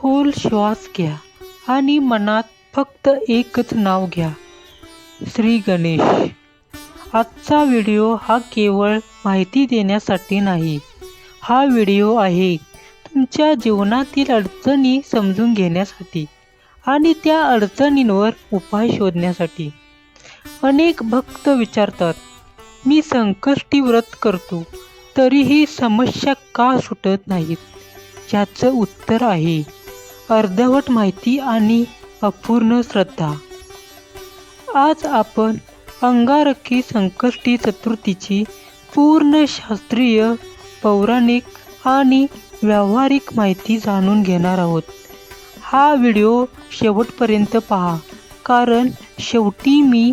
खोल श्वास घ्या आणि मनात फक्त एकच नाव घ्या, श्री गणेश. आजचा व्हिडिओ हा केवळ माहिती देण्यासाठी नाही. हा व्हिडिओ आहे तुमच्या जीवनातील अडचणी समजून घेण्यासाठी आणि त्या अडचणींवर उपाय शोधण्यासाठी. अनेक भक्त विचारतात, मी संकष्टी व्रत करतो तरीही समस्या का सुटत नाहीत? याचं उत्तर आहे अर्धवट माहिती आणि अपूर्ण श्रद्धा. आज आपण अंगारकी संकष्टी चतुर्थीची पूर्ण शास्त्रीय, पौराणिक आणि व्यावहारिक माहिती जाणून घेणार आहोत. हा व्हिडिओ शेवटपर्यंत पहा, कारण शेवटी मी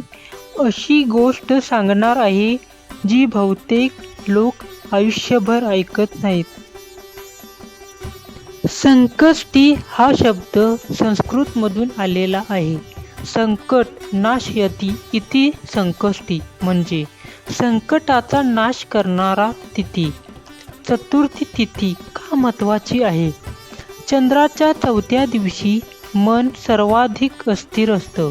अशी गोष्ट सांगणार आहे जी बहुतेक लोक आयुष्यभर ऐकत नाहीत. संकष्टी हा शब्द संस्कृतमधून आलेला आहे. संकट नाशयति इति संकष्टी म्हणजे संकटाचा नाश करणारा तिथी. चतुर्थी तिथी का महत्त्वाची आहे? चंद्राच्या 4थ्या दिवशी मन सर्वाधिक अस्थिर असतं.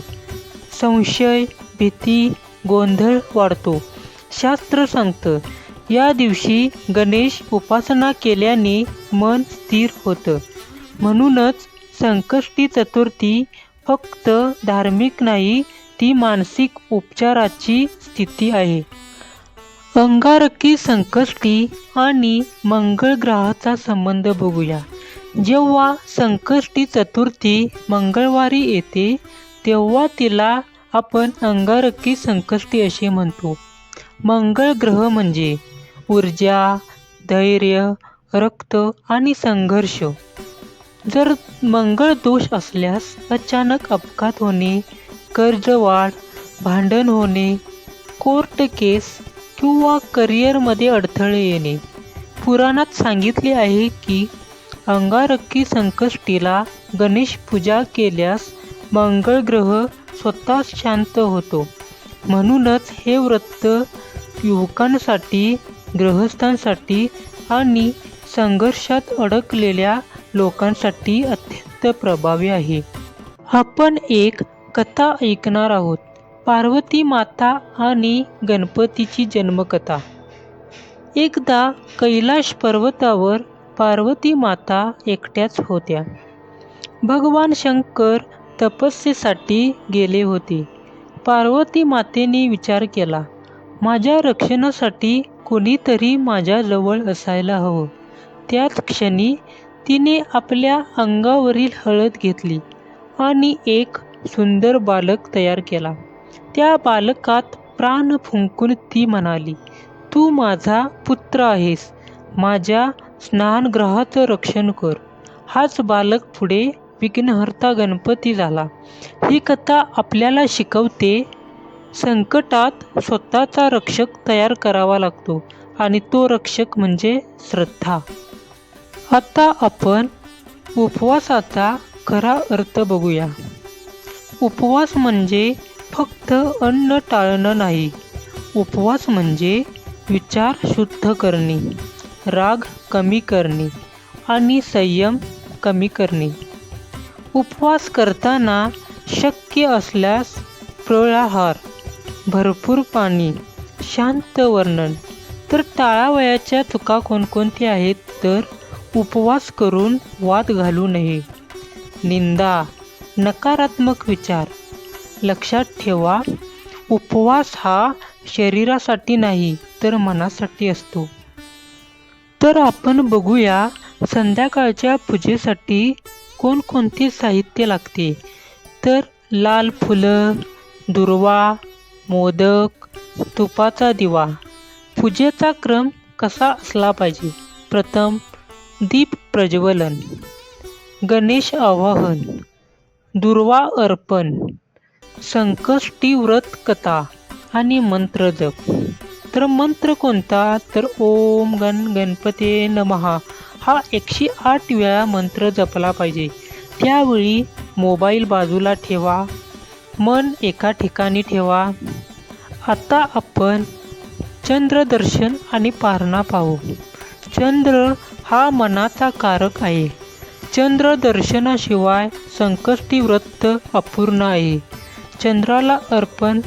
संशय, भीती, गोंधळ वाढतो. शास्त्र सांगतं या दिवशी गणेश उपासना केल्याने मन स्थिर होतं. म्हणूनच संकष्टी चतुर्थी फक्त धार्मिक नाही, ती मानसिक उपचाराची स्थिती आहे. अंगारकी संकष्टी आणि मंगळ ग्रहाचा संबंध बघूया. जेव्हा संकष्टी चतुर्थी मंगळवारी येते तेव्हा तिला आपण अंगारकी संकष्टी असे म्हणतो. मंगळ ग्रह म्हणजे ऊर्जा, धैर्य, रक्त आणि संघर्ष. जर मंगळ दोष असल्यास अचानक अपघात होणे, कर्जवाढ, भांडण होणे, कोर्ट केस किंवा करिअरमध्ये अडथळे येणे. पुराणात सांगितले आहे की अंगारकी संकष्टीला गणेश पूजा केल्यास मंगळ ग्रह स्वतः शांत होतो. म्हणूनच हे व्रत युवकांसाठी, गृहस्थांसाठी आणि संघर्षात अडकलेल्या लोकांसाठी अत्यंत प्रभावी आहे. आपण एक कथा ऐकणार आहोत, पार्वती माता आणि गणपतीची जन्मकथा. एकदा कैलाश पर्वतावर पार्वती माता एकट्याच होत्या. भगवान शंकर तपस्येसाठी गेले होते. पार्वती मातेने विचार केला, माझ्या रक्षणासाठी कोणीतरी माझ्याजवळ असायला हवं. त्याच क्षणी तिने आपल्या अंगावरील हळद घेतली आणि एक सुंदर बालक तयार केला. त्या बालकात प्राण फुंकून ती म्हणाली, तू माझा पुत्र आहेस, माझ्या स्नानगृहाचं रक्षण कर. हाच बालक पुढे विघ्नहर्ता गणपती झाला. ही कथा आपल्याला शिकवते, संकटात स्वतःचा रक्षक तयार करावा लागतो आणि तो रक्षक म्हणजे श्रद्धा. आता आपण उपवासाचा खरा अर्थ बघूया. उपवास म्हणजे फक्त अन्न टाळणं नाही. उपवास म्हणजे विचार शुद्ध करणे, राग कमी करणे आणि संयम कमी करणे. उपवास करताना शक्य असल्यास फळाहार, भरपूर पाणी, शांत वर्णन. तर टाळावयाच्या चुका कोणकोणत्या आहेत? तर उपवास करून वाद घालू नये, निंदा, नकारात्मक विचार. लक्षात ठेवा, उपवास हा शरीरासाठी नाही तर मनासाठी असतो. तर आपण बघूया संध्याकाळच्या पूजेसाठी कोणकोणते साहित्य लागते. तर लाल फुलं, दुर्वा, मोदक, तुपाचा दिवा. पूजेचा क्रम कसा असला पाहिजे? प्रथम दीप प्रज्वलन, गणेश आवाहन, दुर्वा अर्पण, संकष्टी व्रत कथा आणि मंत्र जप. तर मंत्र कोणता? तर ओम गणपते नमः हा 108 वेळा मंत्र जपला पाहिजे. त्यावेळी मोबाईल बाजूला ठेवा, मन एका ठिकाणी ठेवा. आता आपण चंद्रदर्शन आणि पारणा पाहू. चंद्र हा मनाचा कारक आहे. चंद्र दर्शनाशिवाय संकष्टी व्रत अपूर्ण आहे. चंद्राला अर्पण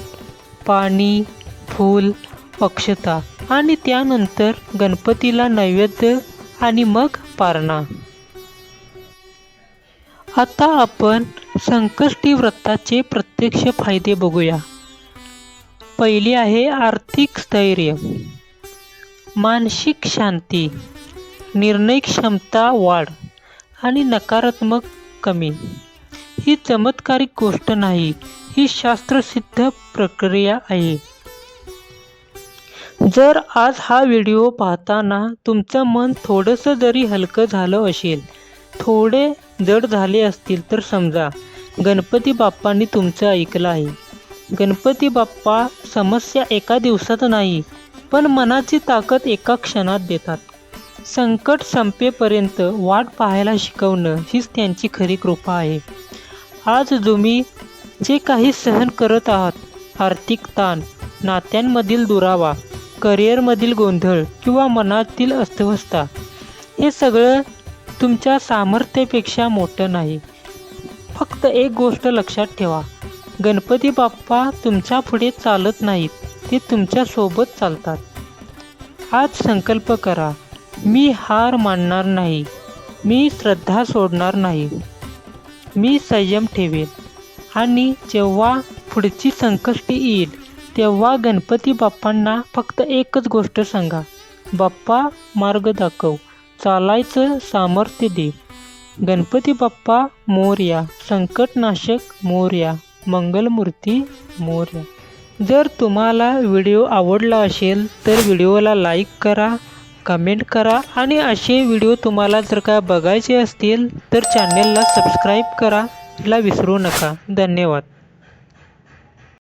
पाणी, फूल, अक्षता आणि त्यानंतर गणपतीला नैवेद्य आणि मग पारणा. आता आपण संकष्टी व्रताचे प्रत्यक्ष फायदे बघूया. पहिली आहे आर्थिक स्थैर्य, मानसिक शांती, निर्णय क्षमता वाढ आणि नकारात्मक कमी. ही चमत्कारिक गोष्ट नाही, ही शास्त्रसिद्ध प्रक्रिया आहे. जर आज हा व्हिडिओ पाहताना तुमचं मन थोडंसं जरी हलकं झालं असेल, थोडे जड झाले असतील, तर समजा गणपती बाप्पांनी तुमचं ऐकलं आहे. गणपती बाप्पा समस्या एका दिवसात नाही, पण मनाची ताकद एका क्षणात देतात. संकट संपेपर्यंत वाट पाहायला शिकवणं हीच त्यांची खरी कृपा आहे. आज तुम्ही जे काही सहन करत आहात, आर्थिक ताण, नात्यांमधील दुरावा, करिअरमधील गोंधळ किंवा मनातील अस्वस्थता, हे सगळं तुमच्या सामर्थ्यापेक्षा मोठं नाही. फक्त एक गोष्ट लक्षात ठेवा, गणपती बाप्पा तुमच्या पुढे चालत नाहीत, ते तुमच्यासोबत चालतात. आज संकल्प करा, मी हार मानणार नाही, मी श्रद्धा सोडणार नाही, मी संयम ठेवेन. आणि जेव्हा पुढची संकष्टी येईल, तेव्हा गणपती बाप्पांना फक्त एकच गोष्ट सांगा, बाप्पा मार्ग दाखव, चालायचं सामर्थ्य दे. गणपती बाप्पा मोरया, संकटनाशक मोरया, मंगलमूर्ती मोरया. जर तुम्हाला व्हिडिओ आवडला असेल तर व्हिडिओला लाईक करा, कमेंट करा आणि असे व्हिडिओ तुम्हाला जर का बघायचे असतील तर चॅनेलला सबस्क्राईब करा, ला विसरू नका. धन्यवाद.